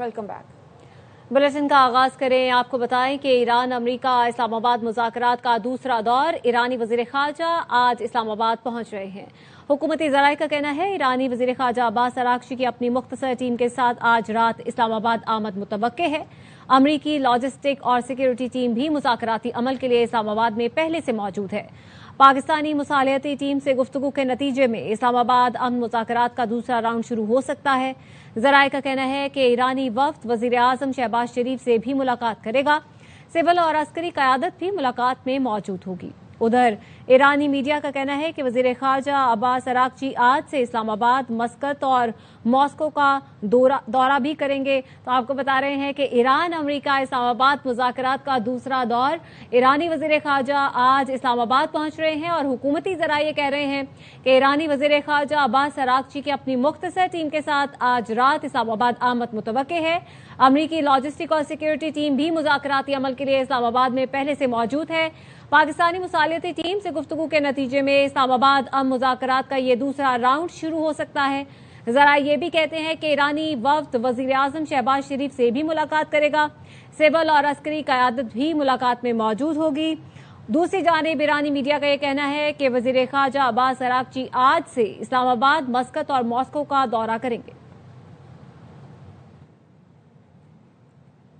Welcome back. Bulletin کا آغاز کریں، آپ کو بتائیں کہ ایران امریکہ اسلام آباد مذاکرات کا دوسرا دور، ایرانی وزیر خارجہ آج اسلام آباد پہنچ رہے ہیں۔ حکومتی ذرائع کا کہنا ہے ایرانی وزیر خارجہ عباس اراغچی کی اپنی مختصر ٹیم کے ساتھ آج رات اسلام آباد آمد متوقع ہے۔ امریکی لاجسٹک اور سیکیورٹی ٹیم بھی مذاکراتی عمل کے لیے اسلام آباد میں پہلے سے موجود ہے۔ پاکستانی مصالحتی ٹیم سے گفتگو کے نتیجے میں اسلام آباد امن مذاکرات کا دوسرا راؤنڈ شروع ہو سکتا ہے۔ ذرائع کا کہنا ہے کہ ایرانی وفد وزیر اعظم شہباز شریف سے بھی ملاقات کرے گا۔ سول اور عسکری قیادت بھی ملاقات میں موجود ہوگی۔ ادھر ایرانی میڈیا کا کہنا ہے کہ وزیر خارجہ عباس اراغچی آج سے اسلام آباد، مسقط اور ماسکو کا دورہ بھی کریں گے۔ تو آپ کو بتا رہے ہیں کہ ایران امریکہ اسلام آباد مذاکرات کا دوسرا دور، ایرانی وزیر خارجہ آج اسلام آباد پہنچ رہے ہیں اور حکومتی ذرائع کہہ رہے ہیں کہ ایرانی وزیر خارجہ عباس اراغچی کی اپنی مختصر ٹیم کے ساتھ آج رات اسلام آباد آمد متوقع ہے۔ امریکی لاجسٹک اور سیکیورٹی ٹیم بھی مذاکراتی عمل کے لیے اسلام آباد میں پہلے سے موجود ہے۔ پاکستانی مصالحتی ٹیم سے گفتگو کے نتیجے میں اسلام آباد امن مذاکرات کا یہ دوسرا راؤنڈ شروع ہو سکتا ہے۔ ذرائع یہ بھی کہتے ہیں کہ ایرانی وفد وزیر اعظم شہباز شریف سے بھی ملاقات کرے گا۔ سول اور عسکری قیادت بھی ملاقات میں موجود ہوگی۔ دوسری جانب ایرانی میڈیا کا یہ کہنا ہے کہ وزیر خارجہ عباس اراغچی آج سے اسلام آباد، مسقط اور ماسکو کا دورہ کریں گے۔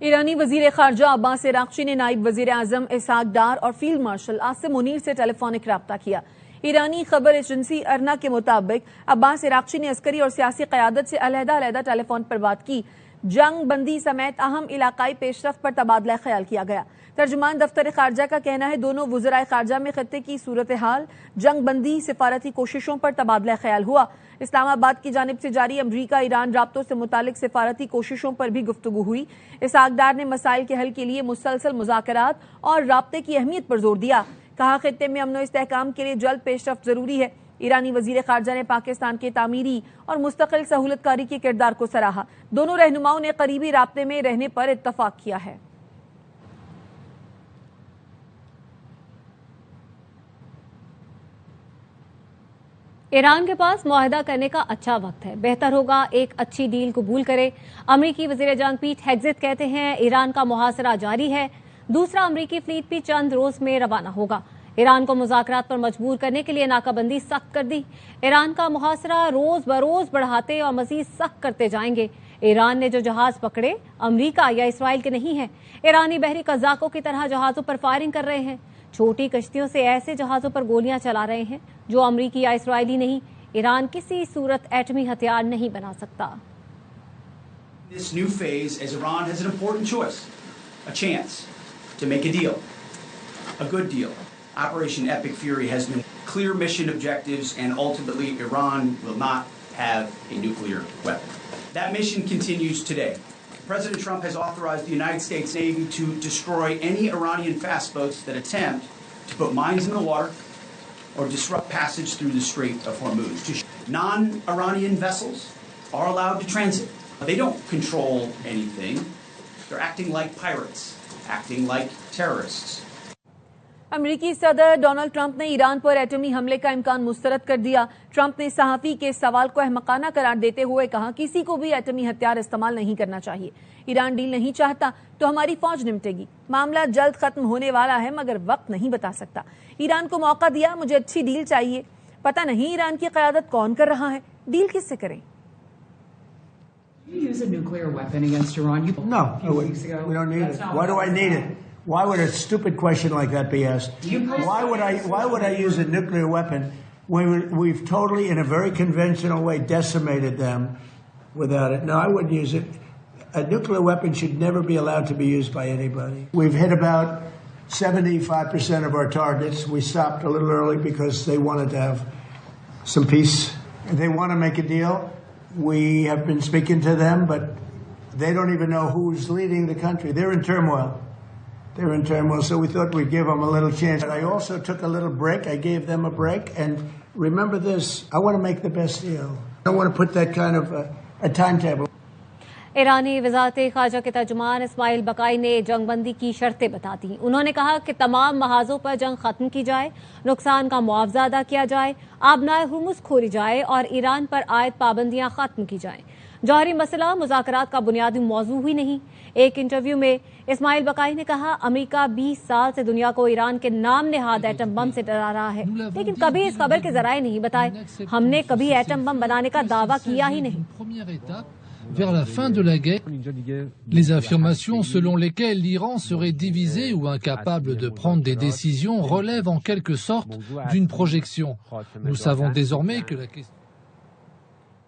ایرانی وزیر خارجہ عباس اراغچی نے نائب وزیر اعظم اسحاق ڈار اور فیلڈ مارشل عاصم منیر سے ٹیلی فونک رابطہ کیا۔ ایرانی خبر ایجنسی ارنا کے مطابق عباس اراغچی نے عسکری اور سیاسی قیادت سے علیحدہ ٹیلی فون پر بات کی۔ جنگ بندی سمیت اہم علاقائی پیش رفت پر تبادلہ خیال کیا گیا۔ ترجمان دفتر خارجہ کا کہنا ہے دونوں وزرائے خارجہ میں خطے کی صورتحال، جنگ بندی، سفارتی کوششوں پر تبادلہ خیال ہوا۔ اسلام آباد کی جانب سے جاری امریکہ ایران رابطوں سے متعلق سفارتی کوششوں پر بھی گفتگو ہوئی۔ اسحاق ڈار نے مسائل کے حل کے لیے مسلسل مذاکرات اور رابطے کی اہمیت پر زور دیا۔ کہا خطے میں امن و استحکام کے لیے جلد پیش رفت ضروری ہے۔ ایرانی وزیر خارجہ نے پاکستان کے تعمیری اور مستقل سہولت کاری کے کردار کو سراہا۔ دونوں رہنماؤں نے قریبی رابطے میں رہنے پر اتفاق کیا ہے۔ ایران کے پاس معاہدہ کرنے کا اچھا وقت ہے، بہتر ہوگا ایک اچھی ڈیل قبول کرے۔ امریکی وزیر جنگ پیٹ ہیگزیت کہتے ہیں ایران کا محاصرہ جاری ہے، دوسرا امریکی فلیٹ بھی چند روز میں روانہ ہوگا۔ ایران کو مذاکرات پر مجبور کرنے کے لیے ناکہ بندی سخت کر دی۔ ایران کا محاصرہ روز بروز بڑھاتے اور مزید سخت کرتے جائیں گے۔ ایران نے جو جہاز پکڑے امریکہ یا اسرائیل کے نہیں ہیں۔ ایرانی بحری قزاقوں کی طرح جہازوں پر فائرنگ کر رہے ہیں، چھوٹی کشتیوں سے ایسے جہازوں پر گولیاں چلا رہے ہیں جو امریکی یا اسرائیلی نہیں۔ ایران کسی صورت ایٹمی ہتھیار نہیں بنا سکتا۔ This new phase, as Iran has an important choice, a chance to make a deal, a good deal. Operation Epic Fury has been clear mission objectives, and ultimately Iran will not have a nuclear weapon. That mission continues today. President Trump has authorized the United States Navy to destroy any Iranian fast boats that attempt to put mines in the water or disrupt passage through the Strait of Hormuz. Non-Iranian vessels are allowed to transit. They don't control anything. They're acting like pirates, acting like terrorists. امریکی صدر Donald Trump نے ایران پر ایٹمی حملے کا امکان مسترد کر دیا۔ ٹرمپ نے صحافی کے سوال کو احمقانہ قرار دیتے ہوئے کہا کسی کو بھی ایٹمی ہتھیار استعمال نہیں کرنا چاہیے۔ ایران ڈیل نہیں چاہتا تو ہماری فوج نمٹے گی۔ معاملہ جلد ختم ہونے والا ہے مگر وقت نہیں بتا سکتا۔ ایران کو موقع دیا، مجھے اچھی ڈیل چاہیے۔ پتہ نہیں ایران کی قیادت کون کر رہا ہے، ڈیل کس سے کریں؟ Use a nuclear weapon against Iran? No, we don't need it. Why do I need it? Why would a stupid question like that be asked? Why would I use a nuclear weapon when we've totally, in a very conventional way, decimated them without it? No, I wouldn't use it. A nuclear weapon should never be allowed to be used by anybody. We've hit about 75% of our targets. We stopped a little early because they wanted to have some peace. They want to make a deal. We have been speaking to them, but they don't even know who's leading the country. They're in turmoil. So we thought we'd give them a little chance. I also took a little break. I gave them a break. And remember this, I want to make the best deal. I don't want to put that kind of a timetable. ایرانی وزارت خارجہ کے ترجمان اسماعیل بقائی نے جنگ بندی کی شرطیں بتا دیں. انہوں نے کہا کہ تمام محاذوں پر جنگ ختم کی جائے، نقصان کا معاوضہ ادا کیا جائے، آبنائے ہرمز کھولی جائے اور ایران پر عائد پابندیاں ختم کی جائیں. جوہری مسئلہ مذاکرات کا بنیادی موضوع ہی نہیں. ایک انٹرویو میں اسماعیل بقائی نے کہا امریکہ 20 سال سے دنیا کو ایران کے نام نہاد ایٹم بم سے ڈرا رہا ہے، لیکن کبھی اس خبر کے ذرائع نہیں بتائے. ہم نے کبھی ایٹم بم بنانے کا دعویٰ کیا ہی نہیں. Vers la fin de la guerre, les affirmations selon lesquelles l'Iran serait divisé ou incapable de prendre des décisions relèvent en quelque sorte d'une projection. Nous savons désormais que la question...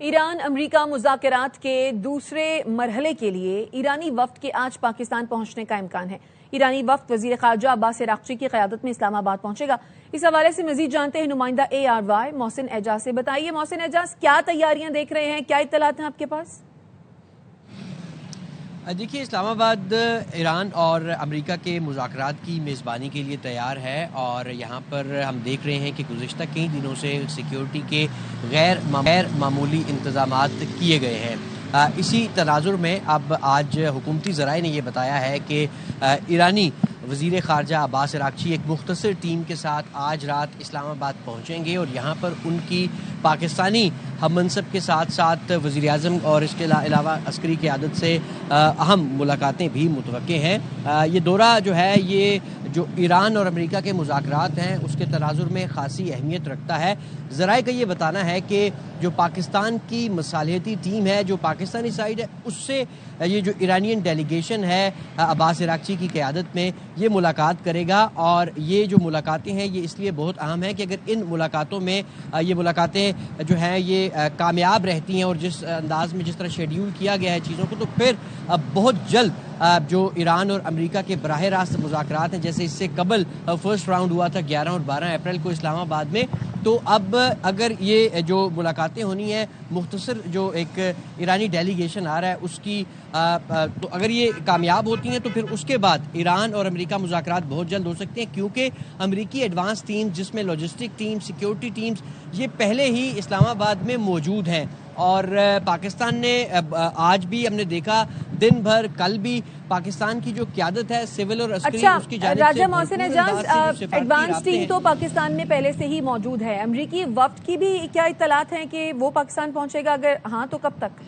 Iran امریکہ مذاکرات کے دوسرے مرحلے کے لیے ایرانی وفد کے آج پاکستان پہنچنے کا امکان ہے. ایرانی وفد وزیر خارجہ عباس عراقچی کی قیادت میں اسلام آباد پہنچے گا. اس حوالے سے مزید جانتے ہیں نمائندہ ARY محسن اعجاز سے. بتائیے محسن اعجاز، کیا تیاریاں دیکھ رہے ہیں، کیا اطلاعات ہیں آپ کے پاس؟ دیکھیے، اسلام آباد ایران اور امریکہ کے مذاکرات کی میزبانی کے لیے تیار ہے، اور یہاں پر ہم دیکھ رہے ہیں کہ گزشتہ کئی دنوں سے سیکیورٹی کے غیر معمولی انتظامات کیے گئے ہیں. اسی تناظر میں اب آج حکومتی ذرائع نے یہ بتایا ہے کہ ایرانی وزیر خارجہ عباس عراقچی ایک مختصر ٹیم کے ساتھ آج رات اسلام آباد پہنچیں گے، اور یہاں پر ان کی پاکستانی ہم منصب کے ساتھ ساتھ وزیر اعظم اور اس کے علاوہ عسکری قیادت سے اہم ملاقاتیں بھی متوقع ہیں. یہ دورہ جو ہے، یہ جو ایران اور امریکہ کے مذاکرات ہیں اس کے تناظر میں خاصی اہمیت رکھتا ہے. ذرائع کا یہ بتانا ہے کہ جو پاکستان کی مصالحتی ٹیم ہے، جو پاکستانی سائیڈ ہے، اس سے یہ جو ایرانین ڈیلیگیشن ہے عباس عراقچی کی قیادت میں، یہ ملاقات کرے گا. اور یہ جو ملاقاتیں ہیں یہ اس لیے بہت اہم ہیں کہ اگر ان ملاقاتوں میں یہ ملاقاتیں جو ہیں یہ کامیاب رہتی ہیں اور جس انداز میں جس طرح شیڈیول کیا گیا ہے چیزوں کو، تو پھر بہت جلد جو ایران اور امریکہ کے براہ راست مذاکرات ہیں، جیسے اس سے قبل فرسٹ راؤنڈ ہوا تھا 11 اور 12 اپریل کو اسلام آباد میں، تو اب اگر یہ جو ملاقاتیں ہونی ہیں، مختصر جو ایک ایرانی ڈیلیگیشن آ رہا ہے اس کی، تو اگر یہ کامیاب ہوتی ہیں تو پھر اس کے بعد ایران اور امریکہ مذاکرات بہت جلد ہو سکتے ہیں، کیونکہ امریکی ایڈوانس ٹیم جس میں لاجسٹک ٹیم، سیکیورٹی ٹیمز، یہ پہلے ہی اسلام آباد میں موجود ہیں. اور پاکستان نے آج بھی ہم نے دیکھا دن بھر، کل بھی پاکستان کی جو قیادت ہے سول اور عسکری، اس کی جانب سے راجہ محسن اعجاز، ایڈوانس ٹیم تو پاکستان میں پہلے سے ہی موجود ہے. امریکی وفد کی بھی کیا اطلاعات ہیں کہ وہ پاکستان پہنچے گا؟ اگر ہاں تو کب تک؟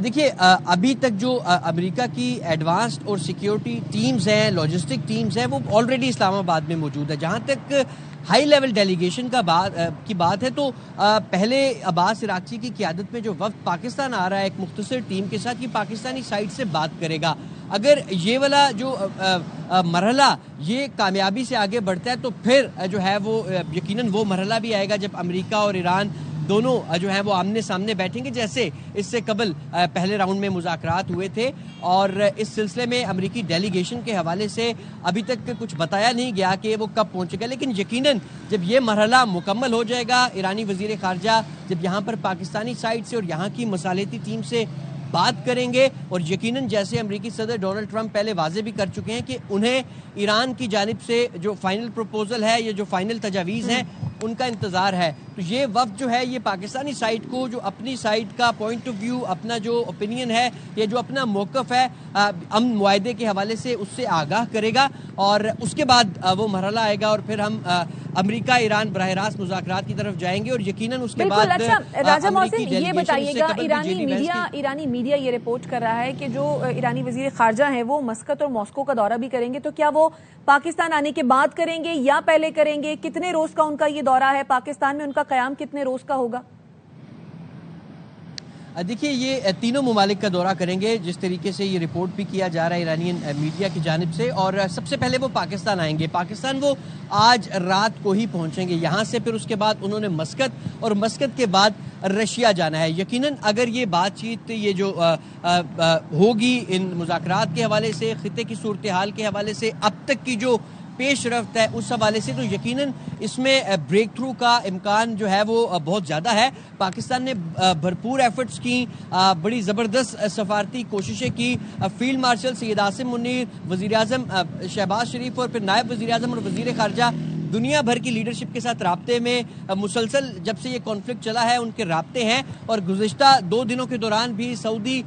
دیکھیے، ابھی تک جو امریکہ کی ایڈوانسڈ اور سیکیورٹی ٹیمز ہیں، لاجسٹک ٹیمز ہیں، وہ آلریڈی اسلام آباد میں موجود ہے. جہاں تک ہائی لیول ڈیلیگیشن کی بات ہے تو پہلے عباس عراقچی کی قیادت میں جو وفد پاکستان آ رہا ہے ایک مختصر ٹیم کے ساتھ، یہ پاکستانی سائٹ سے بات کرے گا. اگر یہ والا جو مرحلہ یہ کامیابی سے آگے بڑھتا ہے تو پھر جو ہے وہ یقیناً وہ مرحلہ بھی آئے گا جب امریکہ اور ایران دونوں جو ہیں وہ آمنے سامنے بیٹھیں گے، جیسے اس سے قبل پہلے راؤنڈ میں مذاکرات ہوئے تھے. اور اس سلسلے میں امریکی ڈیلیگیشن کے حوالے سے ابھی تک کچھ بتایا نہیں گیا کہ وہ کب پہنچے گا، لیکن یقیناً جب یہ مرحلہ مکمل ہو جائے گا، ایرانی وزیر خارجہ جب یہاں پر پاکستانی سائٹ سے اور یہاں کی مصالحتی ٹیم سے بات کریں گے، اور یقیناً جیسے امریکی صدر ڈونلڈ ٹرمپ پہلے واضح بھی کر چکے ہیں کہ انہیں ایران کی جانب سے جو فائنل پروپوزل ہے یا جو فائنل تجاویز ہیں ان کا انتظار ہے. تو یہ وفد جو ہے یہ پاکستانی سائٹ کو جو اپنی سائٹ کا پوائنٹ آف ویو، اپنا جو اوپینین ہے یا جو اپنا موقف ہے امن معاہدے کے حوالے سے، اس سے آگاہ کرے گا. اور اس کے بعد وہ مرحلہ آئے گا اور پھر ہم امریکہ ایران براہ راست مذاکرات کی طرف جائیں گے. اور یقیناً اس کے بعد راجہ محسن یہ بتائیے گا، ایرانی میڈیا یہ رپورٹ کر رہا ہے کہ جو ایرانی وزیر خارجہ ہیں وہ مسقط اور ماسکو کا دورہ بھی کریں گے، تو کیا وہ پاکستان آنے کے بعد کریں گے یا پہلے کریں گے؟ کتنے روز کا ان کا یہ دورہ ہے؟ پاکستان میں ان کا قیام کتنے روز کا ہوگا؟ دیکھیے، یہ تینوں ممالک کا دورہ کریں گے جس طریقے سے یہ رپورٹ بھی کیا جا رہا ہے ایرانین میڈیا کی جانب سے. اور سب سے پہلے وہ پاکستان آئیں گے. پاکستان وہ آج رات کو ہی پہنچیں گے. یہاں سے پھر اس کے بعد انہوں نے مسقط اور مسقط کے بعد رشیا جانا ہے. یقیناً اگر یہ بات چیت یہ جو ہوگی ان مذاکرات کے حوالے سے، خطے کی صورتحال کے حوالے سے، اب تک کی جو پیش رفت ہے اس حوالے سے، تو یقیناً اس میں بریک تھرو کا امکان جو ہے وہ بہت زیادہ ہے. پاکستان نے بھرپور ایفرٹس کی، بڑی زبردست سفارتی کوششیں کی. فیلڈ مارشل سید عاصم منیر، وزیر اعظم شہباز شریف اور پھر نائب وزیر اعظم اور وزیر خارجہ دنیا بھر کی لیڈرشپ کے ساتھ رابطے میں مسلسل جب سے یہ کانفلکٹ چلا ہے ان کے رابطے ہیں، اور گزشتہ 2 دنوں کے دوران بھی سعودی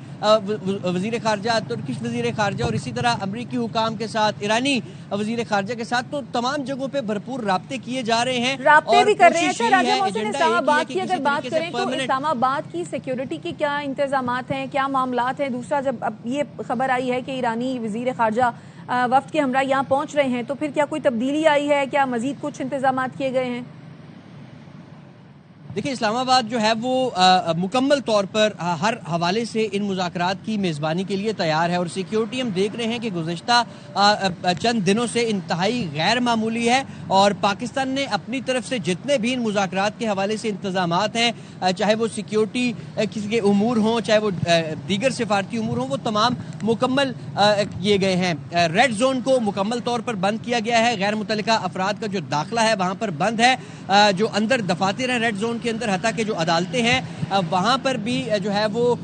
وزیر خارجہ، ترکش وزیر خارجہ اور اسی طرح امریکی حکام کے ساتھ، ایرانی وزیر خارجہ کے ساتھ تو تمام جگہوں پہ بھرپور رابطے کیے جا رہے ہیں، رابطے بھی کر رہے ہیں۔ اچھا راجہ محسن، اسلام آباد کی اگر بات کریں تو اسلام آباد کی سیکیورٹی کے کیا انتظامات ہیں، کیا معاملات ہیں؟ دوسرا، جب اب یہ خبر آئی ہے کہ ایرانی وزیر خارجہ وفد کے ہمراہ یہاں پہنچ رہے ہیں، تو پھر کیا کوئی تبدیلی آئی ہے؟ کیا مزید کچھ انتظامات کیے گئے ہیں؟ دیکھیں، اسلام آباد جو ہے وہ مکمل طور پر ہر حوالے سے ان مذاکرات کی میزبانی کے لیے تیار ہے، اور سیکیورٹی ہم دیکھ رہے ہیں کہ گزشتہ چند دنوں سے انتہائی غیر معمولی ہے، اور پاکستان نے اپنی طرف سے جتنے بھی ان مذاکرات کے حوالے سے انتظامات ہیں، چاہے وہ سیکیورٹی کسی کے امور ہوں، چاہے وہ دیگر سفارتی امور ہوں، وہ تمام مکمل کیے گئے ہیں۔ ریڈ زون کو مکمل طور پر بند کیا گیا ہے، غیر متعلقہ افراد کا جو داخلہ ہے وہاں پر بند ہے، جو اندر دفاتر ہیں ریڈ زون کے اندر، حتیٰ کہ جو عدالتیں ہیں وہاں پر بھی جو ہے وہ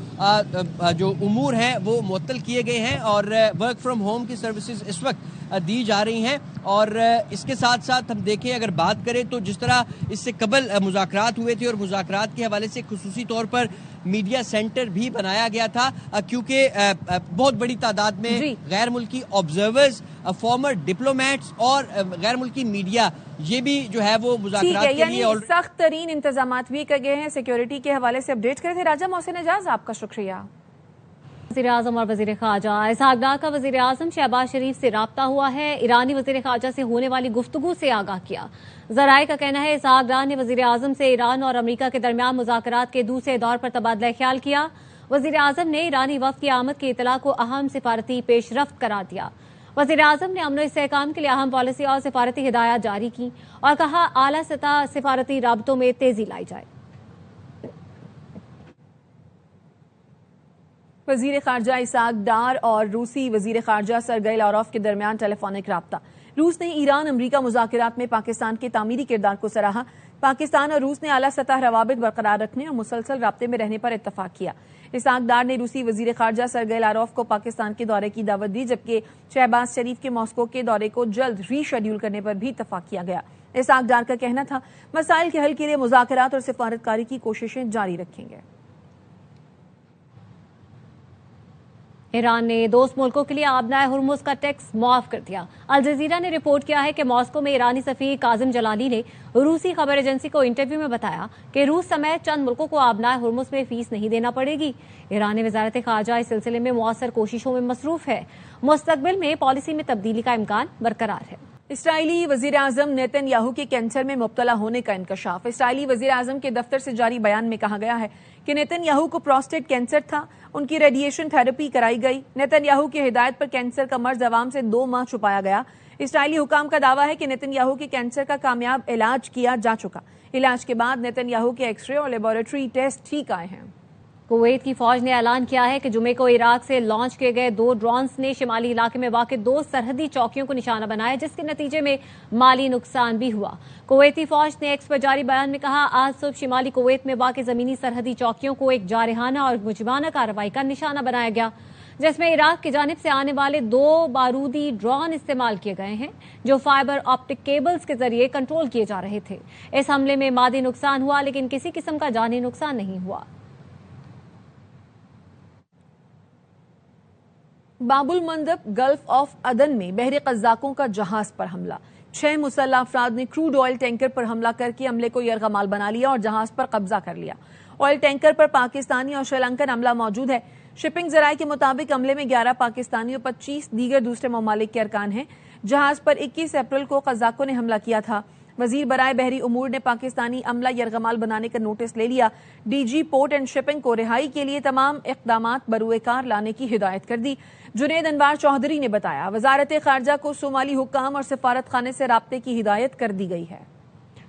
جو امور ہیں وہ معطل کیے گئے ہیں، اور ورک فرام ہوم کی سروسز اس وقت دی جا رہی ہیں۔ اور اس کے ساتھ ساتھ ہم دیکھیں، اگر بات کریں تو جس طرح اس سے قبل مذاکرات ہوئے تھے، اور مذاکرات کے حوالے سے خصوصی طور پر میڈیا سینٹر بھی بنایا گیا تھا، کیونکہ بہت بڑی تعداد میں غیر ملکی آبزرورز، فارمر ڈپلومیٹس اور غیر ملکی میڈیا یہ بھی جو ہے وہ مذاکرات کے لیے سخت ترین انتظامات بھی کیے گئے ہیں۔ سیکیورٹی کے حوالے سے اپڈیٹ کرے تھے راجہ محسن اعجاز، آپ کا شکریہ۔ وزیر اعظم اور وزیر خارجہ اسحاق ڈار کا وزیر اعظم شہباز شریف سے رابطہ ہوا ہے، ایرانی وزیر خارجہ سے ہونے والی گفتگو سے آگاہ کیا۔ ذرائع کا کہنا ہے اسحاق ڈار نے وزیر اعظم سے ایران اور امریکہ کے درمیان مذاکرات کے دوسرے دور پر تبادلہ خیال کیا۔ وزیر اعظم نے ایرانی وفد کی آمد کی اطلاع کو اہم سفارتی پیش رفت قرار دیا۔ وزیر اعظم نے امن و استحکام کے لیے اہم پالیسی اور سفارتی ہدایات جاری کی، اور کہا اعلیٰ سطح سفارتی رابطوں میں تیزی لائی جائے۔ وزیر خارجہ اسحاق ڈار اور روسی وزیر خارجہ سرگئی لاروف کے درمیان ٹیلی فونک رابطہ۔ روس نے ایران امریکہ مذاکرات میں پاکستان کے تعمیری کردار کو سراہا۔ پاکستان اور روس نے اعلیٰ سطح روابط برقرار رکھنے اور مسلسل رابطے میں رہنے پر اتفاق کیا۔ اسحاق ڈار نے روسی وزیر خارجہ سرگئی لاروف کو پاکستان کے دورے کی دعوت دی، جبکہ شہباز شریف کے ماسکو کے دورے کو جلد ری شیڈول کرنے پر بھی اتفاق کیا گیا۔ اسحاق ڈار کا کہنا تھا مسائل کے حل کے لیے مذاکرات اور سفارتکاری کی کوششیں جاری رکھیں گے۔ ایران نے دوست ملکوں کے لیے آبنائے ہرمز کا ٹیکس معاف کر دیا۔ الجزیرہ نے رپورٹ کیا ہے کہ ماسکو میں ایرانی سفیر کاظم جلالی نے روسی خبر ایجنسی کو انٹرویو میں بتایا کہ روس سمیت چند ملکوں کو آبنائے ہرمز میں فیس نہیں دینا پڑے گی۔ ایرانی وزارت خارجہ اس سلسلے میں مؤثر کوششوں میں مصروف ہے۔ مستقبل میں پالیسی میں تبدیلی کا امکان برقرار ہے۔ اسرائیلی وزیر اعظم نیتن یاہو کے کینسر میں مبتلا ہونے کا انکشاف۔ اسرائیلی وزیر اعظم کے دفتر سے جاری بیان میں کہا گیا ہے کہ نیتن یاہو کو پروسٹیٹ کینسر تھا، ان کی ریڈیشن تھراپی کرائی گئی۔ نیتن یاہو کی ہدایت پر کینسر کا مرض عوام سے 2 ماہ چھپایا گیا۔ اسرائیلی حکام کا دعویٰ ہے کہ نیتن یاہو کے کینسر کا کامیاب علاج کیا جا چکا۔ علاج کے بعد نیتن یاہو کے ایکس رے اور لیبارٹری ٹیسٹ ٹھیک آئے ہیں۔ کویت کی فوج نے اعلان کیا ہے کہ جمعے کو عراق سے لانچ کیے گئے 2 ڈرونز نے شمالی علاقے میں واقع 2 سرحدی چوکیوں کو نشانہ بنایا، جس کے نتیجے میں مالی نقصان بھی ہوا۔ کویتی فوج نے ایکس پر جاری بیان میں کہا آج صبح شمالی کویت میں واقع زمینی سرحدی چوکیوں کو ایک جارحانہ اور مجرمانہ کارروائی کا نشانہ بنایا گیا، جس میں عراق کی جانب سے آنے والے 2 بارودی ڈرون استعمال کیے گئے ہیں جو فائبر آپٹک کیبلز کے ذریعے کنٹرول کیے جا رہے تھے۔ اس حملے میں مادی نقصان ہوا، لیکن کسی قسم کا جانی نقصان نہیں ہوا۔ باب المندب گلف آف عدن میں بحر قزاقوں کا جہاز پر حملہ۔ 6 مسلح افراد نے کروڈ آئل ٹینکر پر حملہ کر کے عملے کو یرغمال بنا لیا اور جہاز پر قبضہ کر لیا۔ آئل ٹینکر پر پاکستانی اور شری لنکن عملہ موجود ہے۔ شپنگ ذرائع کے مطابق عملے میں 11 پاکستانی اور 25 دیگر دوسرے ممالک کے ارکان ہیں۔ جہاز پر 21 اپریل کو قزاقوں نے حملہ کیا تھا۔ وزیر برائے بحری امور نے پاکستانی عملہ یرغمال بنانے کا نوٹس لے لیا۔ D G port and shipping کو رہائی کے لیے تمام اقدامات بروئے کار لانے کی ہدایت کر دی۔ جنید انوار چوہدری نے بتایا وزارت خارجہ کو صومالی حکام اور سفارت خانے سے رابطے کی ہدایت کر دی گئی ہے۔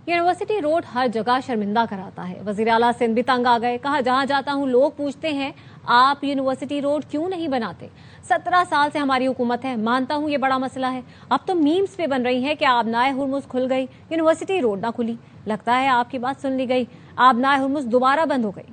یونیورسٹی روڈ ہر جگہ شرمندہ کراتا ہے۔ وزیر اعلیٰ سندھ بھی تنگ آ گئے، کہا جہاں جاتا ہوں لوگ پوچھتے ہیں آپ یونیورسٹی روڈ کیوں نہیں بناتے؟ 17 سال سے ہماری حکومت ہے، مانتا ہوں یہ بڑا مسئلہ ہے، اب تو میمز پہ بن رہی ہے کہ آبنائے ہرمز کھل گئی، یونیورسٹی روڈ نہ کھلی۔ لگتا ہے آپ کی بات سن لی گئی، آبنائے ہرمز دوبارہ بند ہو گئی۔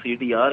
CDR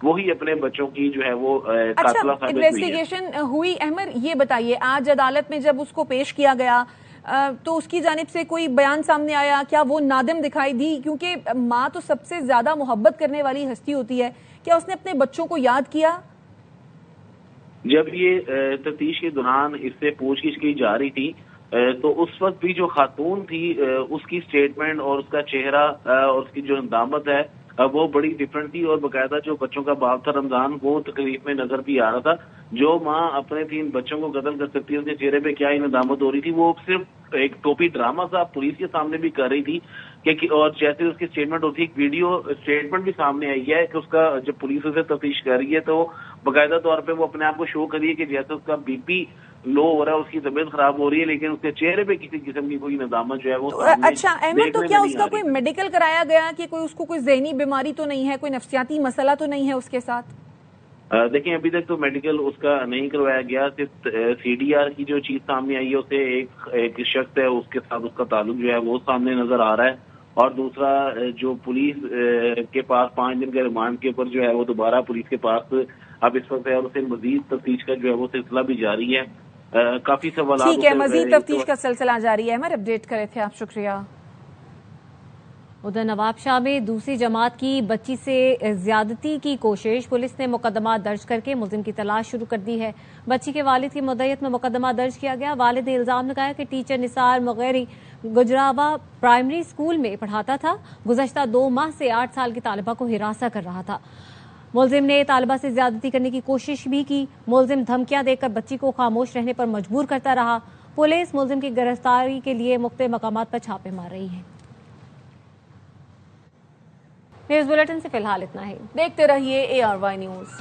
وہی اپنے بچوں کی جو ہے وہ قاتلہ اچھا ثابت ہوئی ہے۔ انویسٹیگیشن ہوئی احمد، یہ بتائیے آج عدالت میں جب اس کو پیش کیا گیا تو اس کی جانب سے کوئی بیان سامنے آیا؟ کیا وہ نادم دکھائی دی؟ کیونکہ ماں تو سب سے زیادہ محبت کرنے والی ہستی ہوتی ہے، کیا اس نے اپنے بچوں کو یاد کیا؟ جب یہ تفتیش کے دوران اس سے پوچھ گچھ کی جا رہی تھی تو اس وقت بھی جو خاتون تھی اس کی سٹیٹمنٹ اور اس کا چہرہ اور اس کی جو ندامت ہے وہ بڑی ڈفرنٹ تھی، اور باقاعدہ جو بچوں کا باپ تھا رمضان وہ تکلیف میں نظر بھی آ رہا تھا۔ جو ماں اپنے 3 بچوں کو قتل کر سکتی ہے، اس کے چہرے پہ کیا ہی ندامت ہو رہی تھی، وہ صرف ایک ٹوپی ڈرامہ سا پولیس کے سامنے بھی کر رہی تھی کہ اور جیسے اس کی سٹیٹمنٹ ہوتی ہے، ایک ویڈیو سٹیٹمنٹ بھی سامنے آئی ہے کہ اس کا جب پولیس اسے تفتیش کر رہی ہے تو باقاعدہ طور پہ وہ اپنے آپ کو شو کریے کہ جیسے اس کا بی پی لو ہو رہا ہے، اس کی طبیعت خراب ہو رہی ہے، لیکن اس کے چہرے پہ کسی قسم کی کوئی ندامت جو ہے وہ اچھا احمد، تو کیا اس کا کوئی میڈیکل کرایا گیا کہ کوئی اس کو کوئی ذہنی بیماری تو نہیں ہے، کوئی نفسیاتی مسئلہ تو نہیں ہے اس کے ساتھ؟ دیکھیں ابھی تک تو میڈیکل اس کا نہیں کروایا گیا، صرف سی ڈی آر کی جو چیز سامنے آئی ہے اسے ایک شخص ہے اس کے ساتھ اس کا تعلق جو ہے وہ سامنے نظر آ رہا ہے، اور دوسرا جو پولیس کے پاس 5 دن کے ریمانڈ کے اوپر جو ہے وہ دوبارہ پولیس کے پاس اب اس وقت ہے، اور اسے مزید تفتیش کا جو ہے وہ سلسلہ بھی جاری ہے۔ کافی سوالات ٹھیک ہے، مزید تفتیش کا سلسلہ جاری ہے۔ ہمیں اپڈیٹ کرے تھے آپ، شکریہ۔ ادھر نواب شاہ میں دوسری جماعت کی بچی سے زیادتی کی کوشش، پولیس نے مقدمہ درج کر کے ملزم کی تلاش شروع کر دی ہے۔ بچی کے والد کی مدعیت میں مقدمہ درج کیا گیا۔ والد نے الزام لگایا کہ ٹیچر نثار مغیری گجراوا پرائمری اسکول میں پڑھاتا تھا، گزشتہ 2 ماہ سے 8 سال کی طالبہ کو ہراساں کر رہا تھا۔ ملزم نے طالبہ سے زیادتی کرنے کی کوشش بھی کی۔ ملزم دھمکیاں دے کر بچی کو خاموش رہنے پر مجبور کرتا رہا۔ پولیس ملزم کی گرفتاری کے لیے مختلف مقامات پر چھاپے مار رہی ہے۔ نیوز بلیٹن سے فی الحال اتنا ہی، دیکھتے رہیے ARY نیوز۔